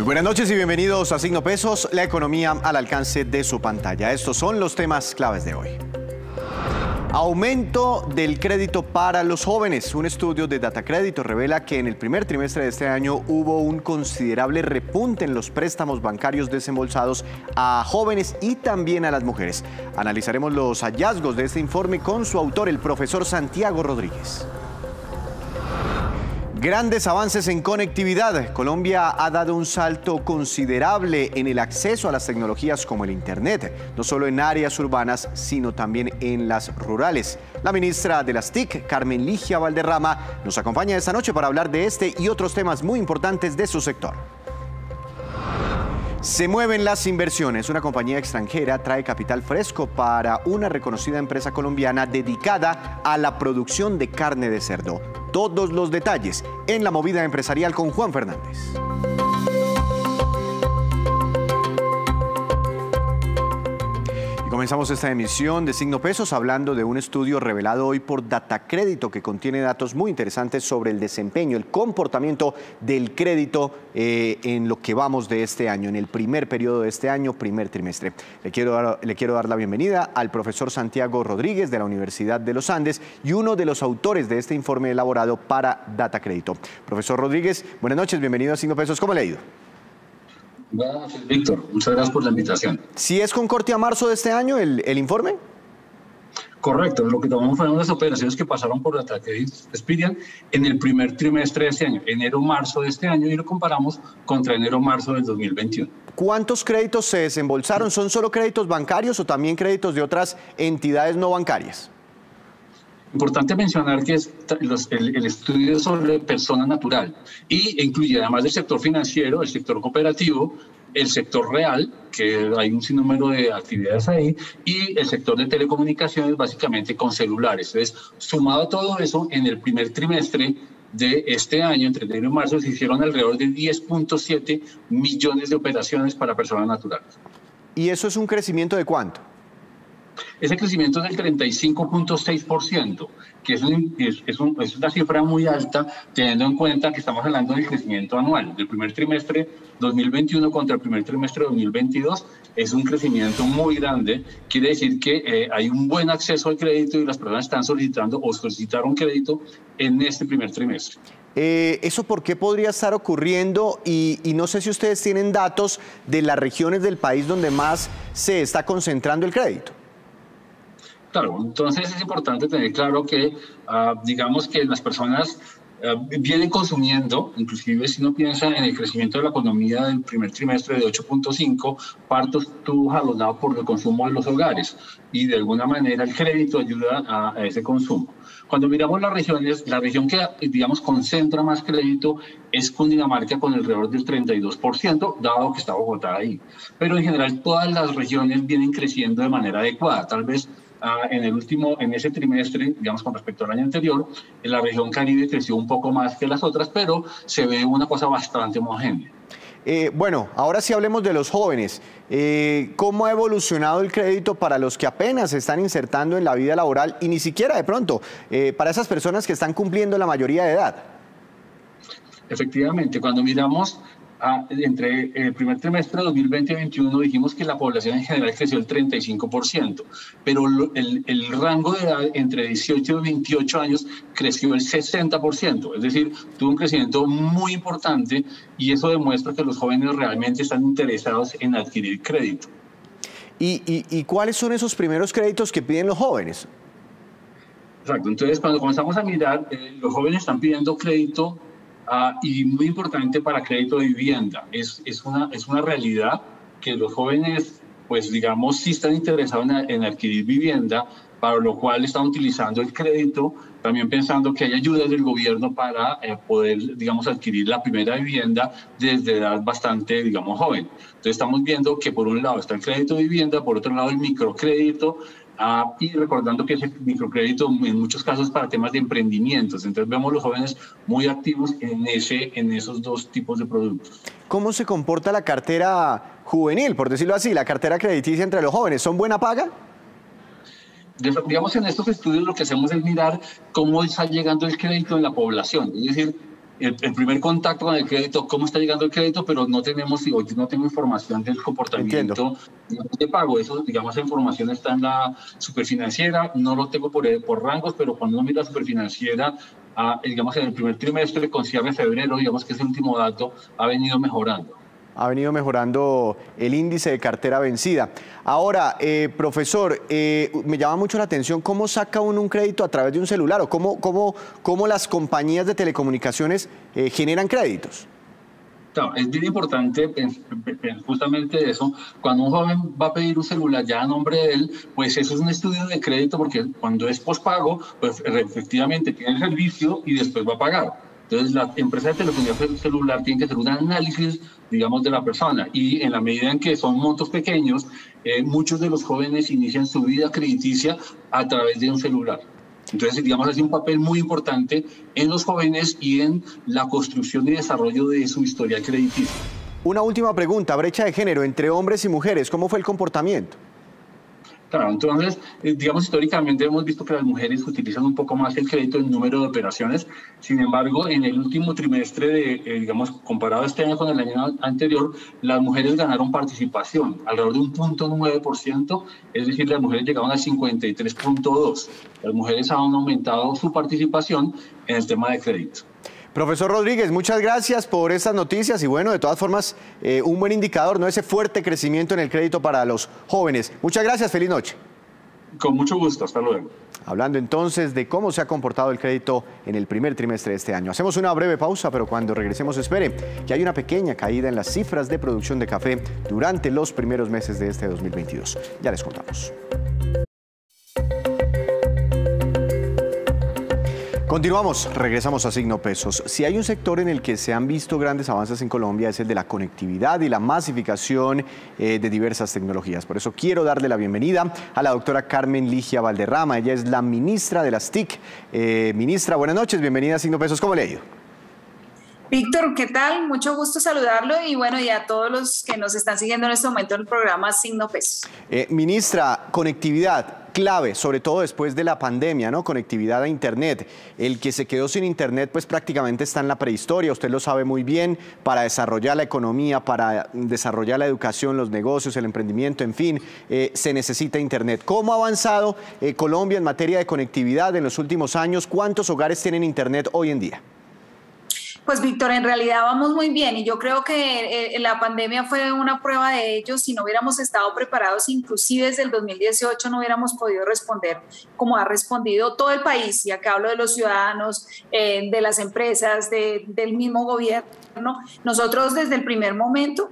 Muy buenas noches y bienvenidos a Signo Pesos, la economía al alcance de su pantalla. Estos son los temas claves de hoy. Aumento del crédito para los jóvenes. Un estudio de Datacrédito revela que en el primer trimestre de este año hubo un considerable repunte en los préstamos bancarios desembolsados a jóvenes y también a las mujeres. Analizaremos los hallazgos de este informe con su autor, el profesor Santiago Rodríguez. Grandes avances en conectividad. Colombia ha dado un salto considerable en el acceso a las tecnologías como el Internet, no solo en áreas urbanas, sino también en las rurales. La ministra de las TIC, Carmen Ligia Valderrama, nos acompaña esta noche para hablar de este y otros temas muy importantes de su sector. Se mueven las inversiones. Una compañía extranjera trae capital fresco para una reconocida empresa colombiana dedicada a la producción de carne de cerdo. Todos los detalles en la movida empresarial con Juan Fernández. Comenzamos esta emisión de Signo Pesos hablando de un estudio revelado hoy por Datacrédito que contiene datos muy interesantes sobre el desempeño, el comportamiento del crédito en lo que vamos de este año, en el primer periodo de este año, primer trimestre. Le quiero dar la bienvenida al profesor Santiago Rodríguez de la Universidad de los Andes y uno de los autores de este informe elaborado para Datacrédito. Profesor Rodríguez, buenas noches, bienvenido a Signo Pesos. ¿Cómo le ha ido? Gracias, Víctor. Muchas gracias por la invitación. ¿Sí es con corte a marzo de este año el informe? Correcto. Lo que tomamos fueron las operaciones que pasaron por Datacrédito Experian en el primer trimestre de este año, enero-marzo de este año, y lo comparamos contra enero-marzo del 2021. ¿¿Cuántos créditos se desembolsaron? ¿Son solo créditos bancarios o también créditos de otras entidades no bancarias? Importante mencionar que es el estudio sobre persona natural y incluye, además del sector financiero, el sector cooperativo, el sector real, que hay un sinnúmero de actividades ahí, y el sector de telecomunicaciones, básicamente con celulares. Entonces, sumado a todo eso, en el primer trimestre de este año, entre enero y marzo, se hicieron alrededor de 10.7 millones de operaciones para personas naturales. ¿Y eso es un crecimiento de cuánto? Ese crecimiento es del 35.6%, que es una cifra muy alta, teniendo en cuenta que estamos hablando del crecimiento anual. Del primer trimestre 2021 contra el primer trimestre 2022 es un crecimiento muy grande. Quiere decir que hay un buen acceso al crédito y las personas están solicitando o solicitaron crédito en este primer trimestre. ¿Eso por qué podría estar ocurriendo? Y no sé si ustedes tienen datos de las regiones del país donde más se está concentrando el crédito. Claro, entonces es importante tener claro que, digamos que las personas vienen consumiendo, inclusive si uno piensa en el crecimiento de la economía del primer trimestre de 8.5, parto estuvo jalonado por el consumo de los hogares y de alguna manera el crédito ayuda a ese consumo. Cuando miramos las regiones, la región que, digamos, concentra más crédito es Cundinamarca con alrededor del 32%, dado que está Bogotá ahí. Pero en general todas las regiones vienen creciendo de manera adecuada. Tal vez en ese trimestre, digamos con respecto al año anterior, en la región Caribe creció un poco más que las otras, pero se ve una cosa bastante homogénea. Bueno, ahora sí hablemos de los jóvenes. ¿Cómo ha evolucionado el crédito para los que apenas se están insertando en la vida laboral y ni siquiera de pronto para esas personas que están cumpliendo la mayoría de edad? Efectivamente, cuando miramos entre el primer trimestre de 2020 y 2021 dijimos que la población en general creció el 35%, pero el rango de edad entre 18 y 28 años creció el 60%, es decir, tuvo un crecimiento muy importante y eso demuestra que los jóvenes realmente están interesados en adquirir crédito. ¿Y cuáles son esos primeros créditos que piden los jóvenes? Exacto, entonces cuando comenzamos a mirar, los jóvenes están pidiendo crédito y muy importante para crédito de vivienda. Es una realidad que los jóvenes, pues digamos, sí están interesados en adquirir vivienda, para lo cual están utilizando el crédito, también pensando que hay ayudas del gobierno para poder, digamos, adquirir la primera vivienda desde edad bastante, digamos, joven. Entonces estamos viendo que por un lado está el crédito de vivienda, por otro lado el microcrédito, y recordando que ese microcrédito en muchos casos para temas de emprendimientos. Entonces vemos los jóvenes muy activos en esos dos tipos de productos. ¿Cómo se comporta la cartera juvenil, por decirlo así, la cartera crediticia entre los jóvenes? ¿Son buena paga? Digamos, en estos estudios lo que hacemos es mirar cómo está llegando el crédito en la población. Es decir, el primer contacto con el crédito, cómo está llegando el crédito, pero no tenemos, no tengo información del comportamiento de pago. Eso, digamos, esa información está en la superfinanciera, no lo tengo por rangos, pero cuando uno mira la superfinanciera, digamos, en el primer trimestre, con cierre de febrero, digamos que es el último dato, ha venido mejorando. Ha venido mejorando el índice de cartera vencida. Ahora, profesor, me llama mucho la atención cómo saca uno un crédito a través de un celular o cómo las compañías de telecomunicaciones generan créditos. Claro, es bien importante justamente eso. Cuando un joven va a pedir un celular ya a nombre de él, pues eso es un estudio de crédito, porque cuando es pospago, pues efectivamente tiene el servicio y después va a pagar. Entonces, la empresa de telefonía celular tiene que hacer un análisis, digamos, de la persona, y en la medida en que son montos pequeños, muchos de los jóvenes inician su vida crediticia a través de un celular. Entonces, digamos, hace un papel muy importante en los jóvenes y en la construcción y desarrollo de su historial crediticio. Una última pregunta, brecha de género entre hombres y mujeres, ¿cómo fue el comportamiento? Claro, entonces, digamos, históricamente hemos visto que las mujeres utilizan un poco más el crédito en número de operaciones. Sin embargo, en el último trimestre, digamos, comparado este año con el año anterior, las mujeres ganaron participación, alrededor de un 0.9%, es decir, las mujeres llegaron a 53.2%. Las mujeres han aumentado su participación en el tema de crédito. Profesor Rodríguez, muchas gracias por estas noticias y bueno, de todas formas, un buen indicador, ¿no? Ese fuerte crecimiento en el crédito para los jóvenes. Muchas gracias, feliz noche. Con mucho gusto, hasta luego. Hablando entonces de cómo se ha comportado el crédito en el primer trimestre de este año. Hacemos una breve pausa, pero cuando regresemos espere que hay una pequeña caída en las cifras de producción de café durante los primeros meses de este 2022. Ya les contamos. Continuamos, regresamos a Signo Pesos. Si hay un sector en el que se han visto grandes avances en Colombia es el de la conectividad y la masificación de diversas tecnologías. Por eso quiero darle la bienvenida a la doctora Carmen Ligia Valderrama. Ella es la ministra de las TIC. Ministra, buenas noches, bienvenida a Signo Pesos. ¿Cómo le ha ido? Víctor, ¿qué tal? Mucho gusto saludarlo y bueno, y a todos los que nos están siguiendo en este momento en el programa Signo Pesos. Ministra, conectividad clave, sobre todo después de la pandemia, ¿no? Conectividad a Internet. El que se quedó sin Internet, pues prácticamente está en la prehistoria, usted lo sabe muy bien, para desarrollar la economía, para desarrollar la educación, los negocios, el emprendimiento, en fin, se necesita Internet. ¿Cómo ha avanzado Colombia en materia de conectividad en los últimos años? ¿Cuántos hogares tienen Internet hoy en día? Pues Víctor, en realidad vamos muy bien y yo creo que la pandemia fue una prueba de ello. Si no hubiéramos estado preparados, inclusive desde el 2018 no hubiéramos podido responder como ha respondido todo el país. Y acá hablo de los ciudadanos, de las empresas, del mismo gobierno. Nosotros desde el primer momento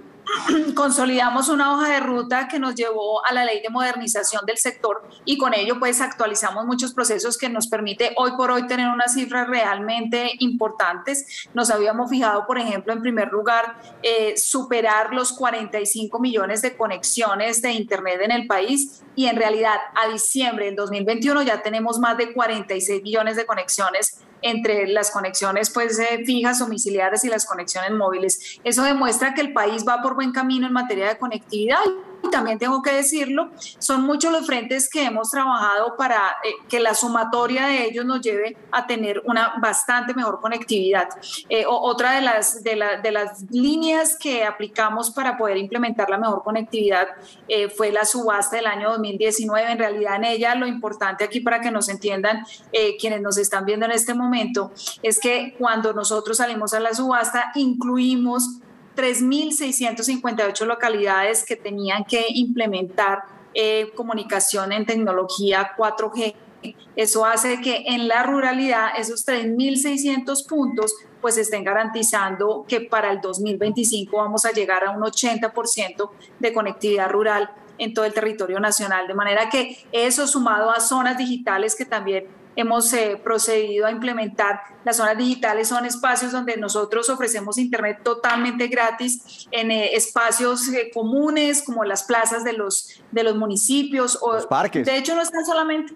consolidamos una hoja de ruta que nos llevó a la ley de modernización del sector y con ello pues actualizamos muchos procesos que nos permite hoy por hoy tener unas cifras realmente importantes. Nos habíamos fijado, por ejemplo, en primer lugar, superar los 45 millones de conexiones de Internet en el país y en realidad a diciembre del 2021 ya tenemos más de 46 millones de conexiones entre las conexiones pues, fijas, domiciliares y las conexiones móviles. Eso demuestra que el país va por buen camino en materia de conectividad. Y también tengo que decirlo, son muchos los frentes que hemos trabajado para que la sumatoria de ellos nos lleve a tener una bastante mejor conectividad. Otra de las líneas que aplicamos para poder implementar la mejor conectividad fue la subasta del año 2019. En realidad en ella lo importante aquí para que nos entiendan quienes nos están viendo en este momento es que cuando nosotros salimos a la subasta incluimos 3.658 localidades que tenían que implementar comunicación en tecnología 4G. Eso hace que en la ruralidad esos 3.600 puntos pues estén garantizando que para el 2025 vamos a llegar a un 80% de conectividad rural en todo el territorio nacional. De manera que eso sumado a zonas digitales que también hemos procedido a implementar. Las zonas digitales son espacios donde nosotros ofrecemos Internet totalmente gratis en espacios comunes como las plazas de los municipios. Los parques. De hecho, no están solamente...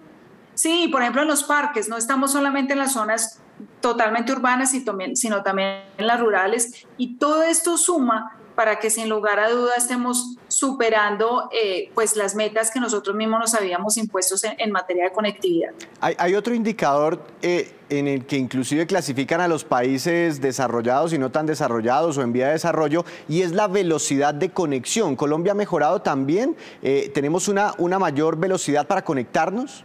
Sí, por ejemplo, en los parques, no estamos solamente en las zonas totalmente urbanas, sino también en las rurales. Y todo esto suma para que sin lugar a duda estemos superando pues las metas que nosotros mismos nos habíamos impuesto en materia de conectividad. Hay otro indicador en el que inclusive clasifican a los países desarrollados y no tan desarrollados o en vía de desarrollo, y es la velocidad de conexión. ¿Colombia ha mejorado también? ¿Tenemos una mayor velocidad para conectarnos?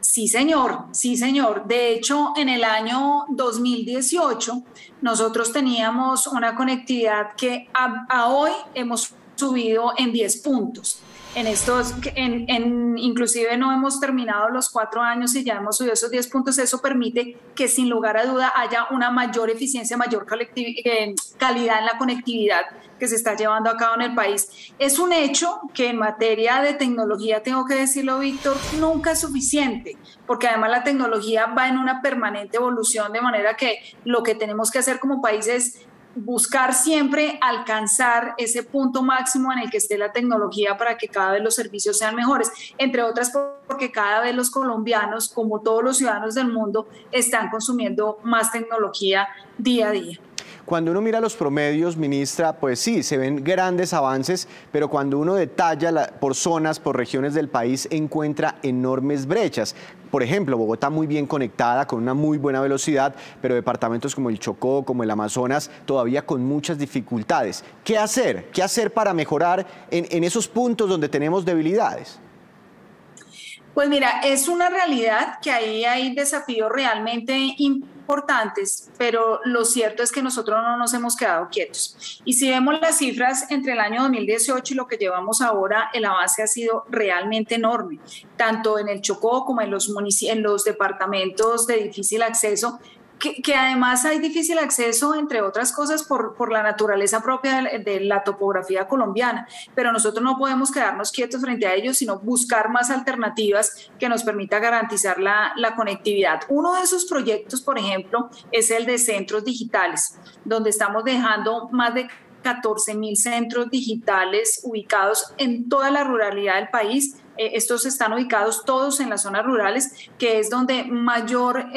Sí, señor, sí, señor. De hecho, en el año 2018 nosotros teníamos una conectividad que a hoy hemos subido en 10 puntos. Inclusive no hemos terminado los 4 años y ya hemos subido esos 10 puntos. Eso permite que sin lugar a duda haya una mayor eficiencia, mayor calidad en la conectividad que se está llevando a cabo en el país. Es un hecho que en materia de tecnología, tengo que decirlo, Víctor, nunca es suficiente, porque además la tecnología va en una permanente evolución, de manera que lo que tenemos que hacer como país es buscar siempre alcanzar ese punto máximo en el que esté la tecnología para que cada vez los servicios sean mejores, entre otras porque cada vez los colombianos, como todos los ciudadanos del mundo, están consumiendo más tecnología día a día. Cuando uno mira los promedios, ministra, pues sí, se ven grandes avances, pero cuando uno detalla por zonas, por regiones del país, encuentra enormes brechas. Por ejemplo, Bogotá muy bien conectada, con una muy buena velocidad, pero departamentos como el Chocó, como el Amazonas, todavía con muchas dificultades. ¿Qué hacer? ¿Qué hacer para mejorar en esos puntos donde tenemos debilidades? Pues mira, es una realidad que ahí hay desafíos realmente importantes, pero lo cierto es que nosotros no nos hemos quedado quietos. Y si vemos las cifras entre el año 2018 y lo que llevamos ahora, el avance ha sido realmente enorme, tanto en el Chocó como en los departamentos de difícil acceso, que además hay difícil acceso, entre otras cosas, por la naturaleza propia de la topografía colombiana, pero nosotros no podemos quedarnos quietos frente a ellos, sino buscar más alternativas que nos permita garantizar la conectividad. Uno de esos proyectos, por ejemplo, es el de centros digitales, donde estamos dejando más de 14.000 centros digitales ubicados en toda la ruralidad del país. Estos están ubicados todos en las zonas rurales, que es donde mayor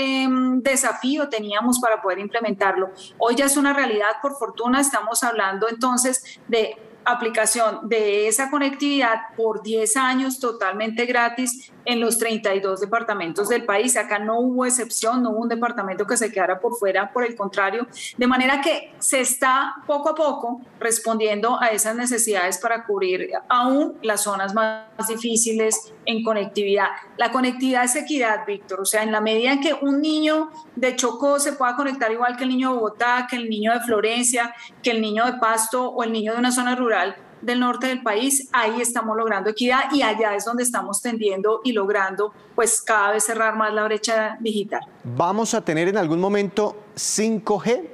desafío teníamos para poder implementarlo. Hoy ya es una realidad, por fortuna. Estamos hablando entonces de aplicación de esa conectividad por 10 años totalmente gratis en los 32 departamentos del país. Acá no hubo excepción, no hubo un departamento que se quedara por fuera, por el contrario, de manera que se está poco a poco respondiendo a esas necesidades para cubrir aún las zonas más difíciles en conectividad. La conectividad es equidad, Víctor, o sea, en la medida en que un niño de Chocó se pueda conectar igual que el niño de Bogotá, que el niño de Florencia, que el niño de Pasto o el niño de una zona rural del norte del país, ahí estamos logrando equidad y allá es donde estamos tendiendo y logrando pues cada vez cerrar más la brecha digital. ¿Vamos a tener en algún momento 5G?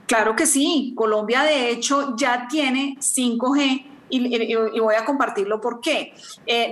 Claro que sí, Colombia de hecho ya tiene 5G y voy a compartirlo por qué.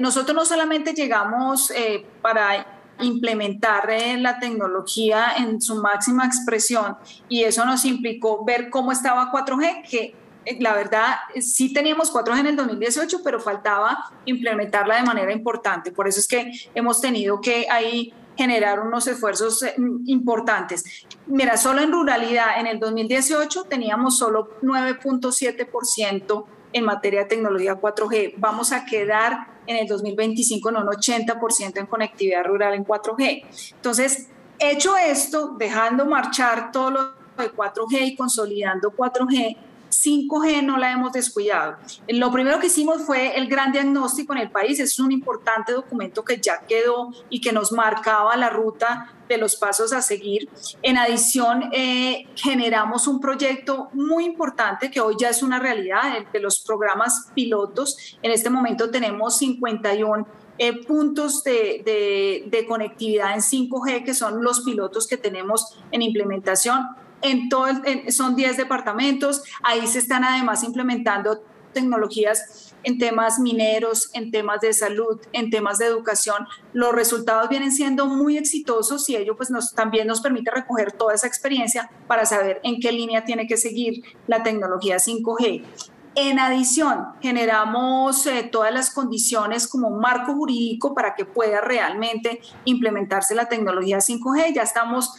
Nosotros no solamente llegamos para implementar la tecnología en su máxima expresión, y eso nos implicó ver cómo estaba 4G, que la verdad sí teníamos 4G en el 2018, pero faltaba implementarla de manera importante. Por eso es que hemos tenido que ahí generar unos esfuerzos importantes. Mira, solo en ruralidad en el 2018 teníamos solo 9.7% en materia de tecnología 4G. Vamos a quedar en el 2025 en un 80% en conectividad rural en 4G. Entonces, hecho esto, dejando marchar todo lo de 4G y consolidando 4G, 5G no la hemos descuidado. Lo primero que hicimos fue el gran diagnóstico en el país. Es un importante documento que ya quedó y que nos marcaba la ruta de los pasos a seguir. En adición, generamos un proyecto muy importante que hoy ya es una realidad, de los programas pilotos. En este momento tenemos 51 puntos de conectividad en 5G, que son los pilotos que tenemos en implementación. Son 10 departamentos. Ahí se están además implementando tecnologías en temas mineros, en temas de salud, en temas de educación. Los resultados vienen siendo muy exitosos y ello pues también nos permite recoger toda esa experiencia para saber en qué línea tiene que seguir la tecnología 5G. En adición, generamos todas las condiciones como un marco jurídico para que pueda realmente implementarse la tecnología 5G. Ya estamos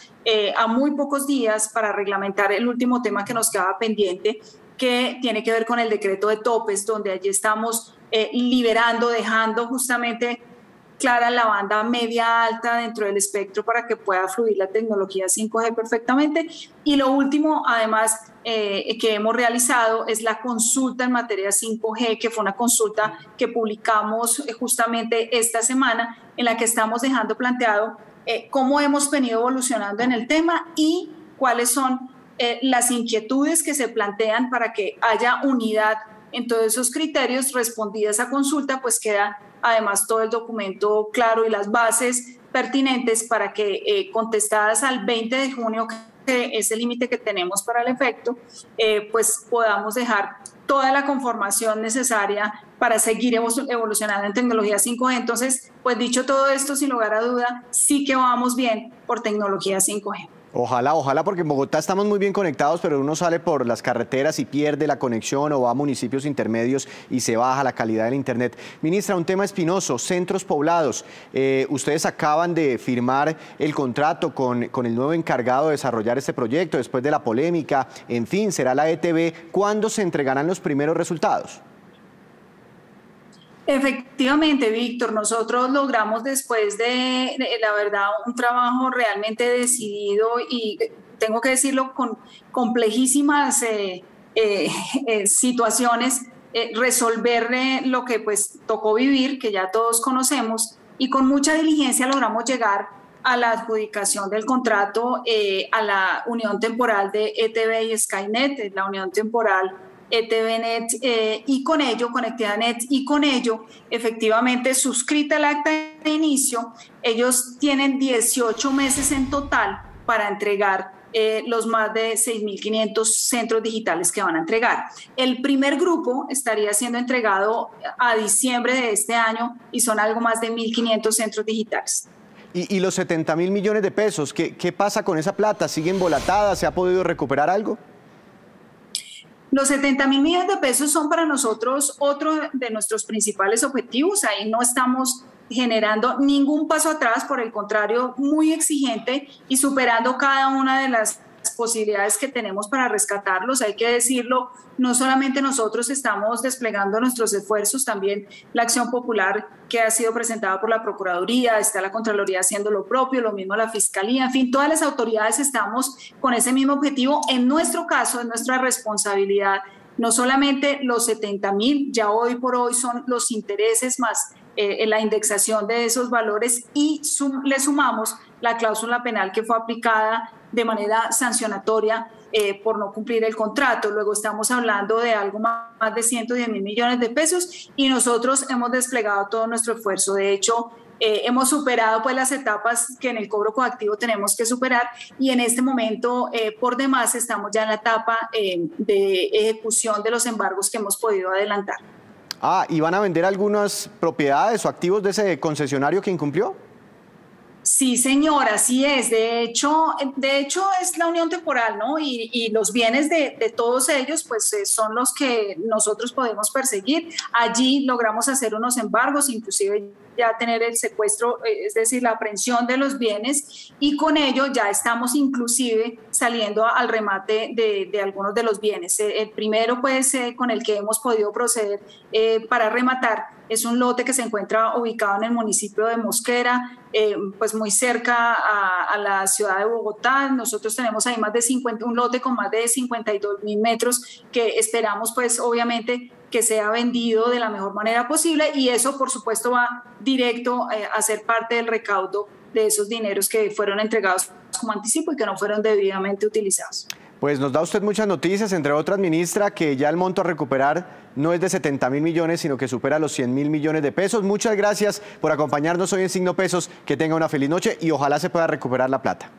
a muy pocos días para reglamentar el último tema que nos quedaba pendiente, que tiene que ver con el decreto de topes, donde allí estamos liberando, dejando justamente clara la banda media alta dentro del espectro para que pueda fluir la tecnología 5G perfectamente. Y lo último, además, que hemos realizado es la consulta en materia 5G, que fue una consulta que publicamos justamente esta semana, en la que estamos dejando planteado cómo hemos venido evolucionando en el tema y cuáles son las inquietudes que se plantean para que haya unidad en todos esos criterios. Respondida esa consulta, pues queda además todo el documento claro y las bases pertinentes para que contestadas al 20 de junio, que es el límite que tenemos para el efecto, pues podamos dejar toda la conformación necesaria para seguir evolucionando en tecnología 5G. Entonces, pues dicho todo esto, sin lugar a duda, sí que vamos bien por tecnología 5G. Ojalá, ojalá, porque en Bogotá estamos muy bien conectados, pero uno sale por las carreteras y pierde la conexión o va a municipios intermedios y se baja la calidad del internet. Ministra, un tema espinoso, centros poblados. Ustedes acaban de firmar el contrato con el nuevo encargado de desarrollar este proyecto después de la polémica. En fin, será la ETB. ¿Cuándo se entregarán los primeros resultados? Efectivamente, Víctor, nosotros logramos después de la verdad, un trabajo realmente decidido y tengo que decirlo con complejísimas situaciones, resolver lo que pues tocó vivir, que ya todos conocemos, y con mucha diligencia logramos llegar a la adjudicación del contrato, a la unión temporal de ETB y Skynet, la unión temporal ETVNet y con ello, ConectivaNet, y con ello, efectivamente, suscrita el acta de inicio, ellos tienen 18 meses en total para entregar los más de 6.500 centros digitales que van a entregar. El primer grupo estaría siendo entregado a diciembre de este año y son algo más de 1.500 centros digitales. ¿Y los 70.000 millones de pesos? ¿Qué pasa con esa plata? ¿Sigue embolatada? ¿Se ha podido recuperar algo? Los 70.000 millones de pesos son para nosotros otro de nuestros principales objetivos. Ahí no estamos generando ningún paso atrás, por el contrario, muy exigente y superando cada una de las posibilidades que tenemos para rescatarlos. Hay que decirlo, no solamente nosotros estamos desplegando nuestros esfuerzos, también la acción popular que ha sido presentada por la Procuraduría, está la Contraloría haciendo lo propio, lo mismo la Fiscalía, en fin, todas las autoridades estamos con ese mismo objetivo. En nuestro caso, es nuestra responsabilidad, no solamente los 70.000, ya hoy por hoy son los intereses más la indexación de esos valores y le sumamos la cláusula penal que fue aplicada de manera sancionatoria por no cumplir el contrato. Luego estamos hablando de algo más de 110.000 millones de pesos y nosotros hemos desplegado todo nuestro esfuerzo. De hecho, hemos superado pues las etapas que en el cobro coactivo tenemos que superar y en este momento por demás estamos ya en la etapa de ejecución de los embargos que hemos podido adelantar. ¿Y van a vender algunas propiedades o activos de ese concesionario que incumplió? Sí, señora, así es. De hecho es la unión temporal, ¿no? Y los bienes de todos ellos, pues son los que nosotros podemos perseguir. Allí logramos hacer unos embargos, inclusive ya tener el secuestro, es decir, la aprehensión de los bienes, y con ello ya estamos inclusive saliendo al remate de algunos de los bienes. El primero, pues, con el que hemos podido proceder para rematar es un lote que se encuentra ubicado en el municipio de Mosquera, pues muy cerca a la ciudad de Bogotá. Nosotros tenemos ahí un lote con más de 52.000 metros que esperamos, pues, obviamente, que sea vendido de la mejor manera posible y eso, por supuesto, va directo a ser parte del recaudo de esos dineros que fueron entregados como anticipo y que no fueron debidamente utilizados. Pues nos da usted muchas noticias, entre otras, ministra, que ya el monto a recuperar no es de 70.000 millones, sino que supera los 100.000 millones de pesos. Muchas gracias por acompañarnos hoy en Signo Pesos. Que tenga una feliz noche y ojalá se pueda recuperar la plata.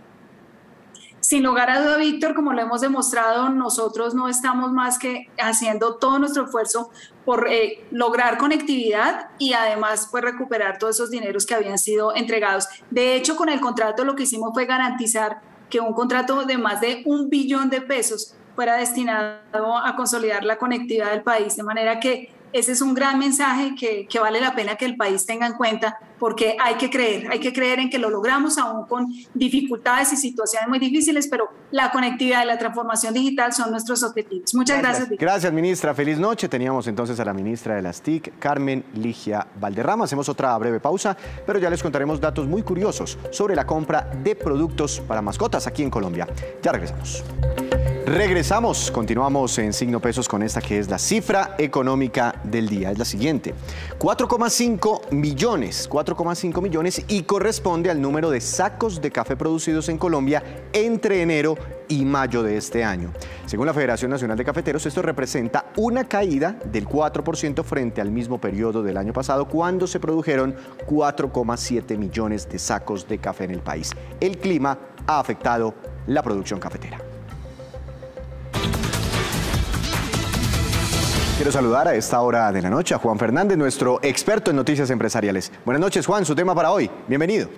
Sin lugar a duda, Víctor, como lo hemos demostrado, nosotros no estamos más que haciendo todo nuestro esfuerzo por lograr conectividad y además pues recuperar todos esos dineros que habían sido entregados. De hecho, con el contrato lo que hicimos fue garantizar que un contrato de más de 1 billón de pesos fuera destinado a consolidar la conectividad del país, de manera que ese es un gran mensaje que vale la pena que el país tenga en cuenta, porque hay que creer en que lo logramos aún con dificultades y situaciones muy difíciles, pero la conectividad y la transformación digital son nuestros objetivos. Muchas gracias. Gracias, ministra. Feliz noche. Teníamos entonces a la ministra de las TIC, Carmen Ligia Valderrama. Hacemos otra breve pausa, pero ya les contaremos datos muy curiosos sobre la compra de productos para mascotas aquí en Colombia. Ya regresamos. Continuamos en Signo Pesos con esta que es la cifra económica del día. Es la siguiente: 4,5 millones y corresponde al número de sacos de café producidos en Colombia entre enero y mayo de este año. Según la Federación Nacional de Cafeteros, esto representa una caída del 4% frente al mismo periodo del año pasado, cuando se produjeron 4,7 millones de sacos de café en el país. El clima ha afectado la producción cafetera. Quiero saludar a esta hora de la noche a Juan Fernández, nuestro experto en noticias empresariales. Buenas noches, Juan, su tema para hoy. Bienvenido.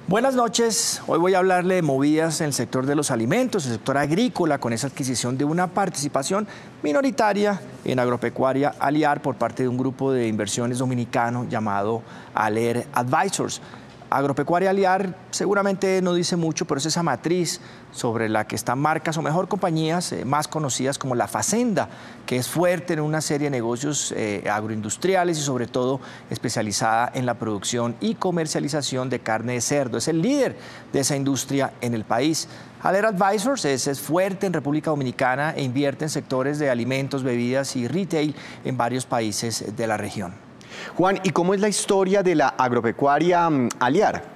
Buenas noches. Hoy voy a hablarle de movidas en el sector de los alimentos, el sector agrícola, con esa adquisición de una participación minoritaria en Agropecuaria Aliar por parte de un grupo de inversiones dominicano llamado Aler Advisors. Agropecuaria Aliar seguramente no dice mucho, pero es esa matriz sobre la que están marcas o mejor compañías más conocidas como La Facenda, que es fuerte en una serie de negocios agroindustriales y sobre todo especializada en la producción y comercialización de carne de cerdo. Es el líder de esa industria en el país. Aler Advisors es fuerte en República Dominicana e invierte en sectores de alimentos, bebidas y retail en varios países de la región. Juan, ¿y cómo es la historia de la Agropecuaria Aliar?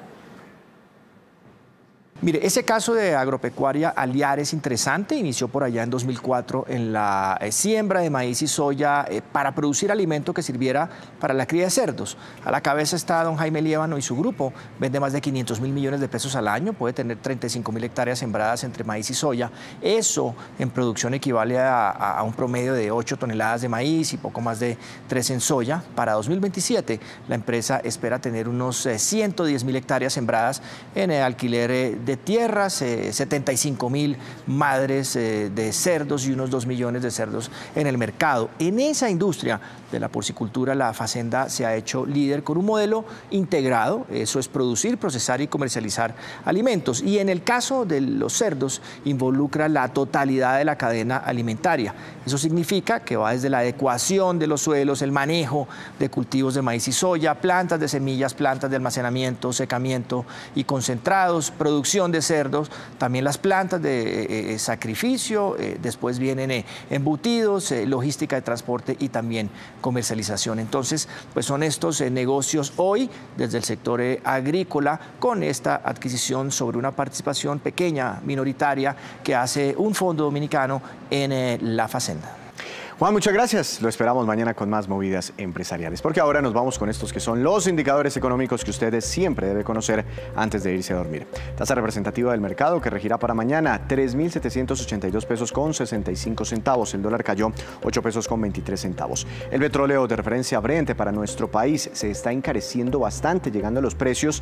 Mire, ese caso de Agropecuaria Aliar es interesante. Inició por allá en 2004 en la siembra de maíz y soya para producir alimento que sirviera para la cría de cerdos. A la cabeza está don Jaime Liévano y su grupo. Vende más de 500.000 millones de pesos al año. Puede tener 35.000 hectáreas sembradas entre maíz y soya. Eso en producción equivale a un promedio de 8 toneladas de maíz y poco más de 3 en soya. Para 2027 la empresa espera tener unos 110.000 hectáreas sembradas en el alquiler de tierras, 75.000 madres de cerdos y unos 2 millones de cerdos en el mercado. En esa industria de la porcicultura, La Facenda se ha hecho líder con un modelo integrado. Eso es producir, procesar y comercializar alimentos. Y en el caso de los cerdos, involucra la totalidad de la cadena alimentaria. Eso significa que va desde la adecuación de los suelos, el manejo de cultivos de maíz y soya, plantas de semillas, plantas de almacenamiento, secamiento y concentrados, producción de cerdos, también las plantas de sacrificio, después vienen embutidos, logística de transporte y también comercialización. Entonces, pues son estos negocios hoy desde el sector agrícola con esta adquisición sobre una participación pequeña, minoritaria, que hace un fondo dominicano en La Facenda. Juan, muchas gracias. Lo esperamos mañana con más movidas empresariales, porque ahora nos vamos con estos que son los indicadores económicos que ustedes siempre deben conocer antes de irse a dormir. Tasa representativa del mercado que regirá para mañana, 3.782 pesos con 65 centavos. El dólar cayó 8 pesos con 23 centavos. El petróleo de referencia Brent para nuestro país se está encareciendo bastante, llegando a los precios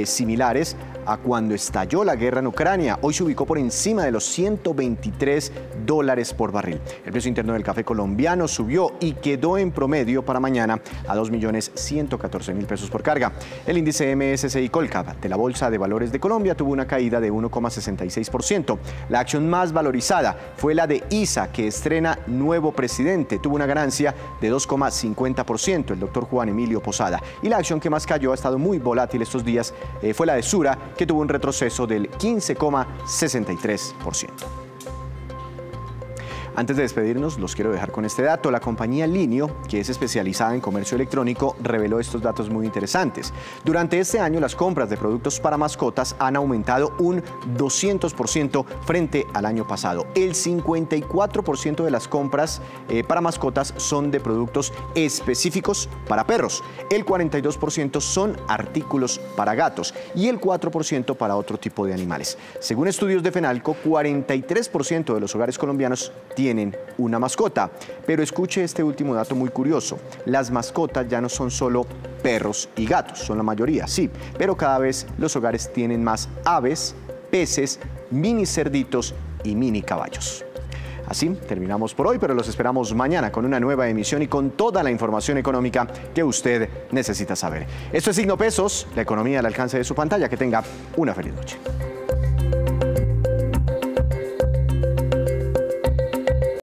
similares a cuando estalló la guerra en Ucrania. Hoy se ubicó por encima de los $123 por barril. El precio interno del café colombiano subió y quedó en promedio para mañana a 2.114.000 pesos por carga. El índice MSCI Colcap de la Bolsa de Valores de Colombia tuvo una caída de 1,66%. La acción más valorizada fue la de ISA, que estrena nuevo presidente. Tuvo una ganancia de 2,50%, el doctor Juan Emilio Posada. Y la acción que más cayó, ha estado muy volátil estos días, fue la de Sura, que tuvo un retroceso del 15,63%. Antes de despedirnos, los quiero dejar con este dato. La compañía Linio, que es especializada en comercio electrónico, reveló estos datos muy interesantes. Durante este año, las compras de productos para mascotas han aumentado un 200% frente al año pasado. El 54% de las compras para mascotas son de productos específicos para perros. El 42% son artículos para gatos y el 4% para otro tipo de animales. Según estudios de Fenalco, 43% de los hogares colombianos tienen una mascota. Pero escuche este último dato muy curioso. Las mascotas ya no son solo perros y gatos, son la mayoría, sí, pero cada vez los hogares tienen más aves, peces, mini cerditos y mini caballos. Así terminamos por hoy, pero los esperamos mañana con una nueva emisión y con toda la información económica que usted necesita saber. Esto es Signo Pesos, la economía al alcance de su pantalla. Que tenga una feliz noche.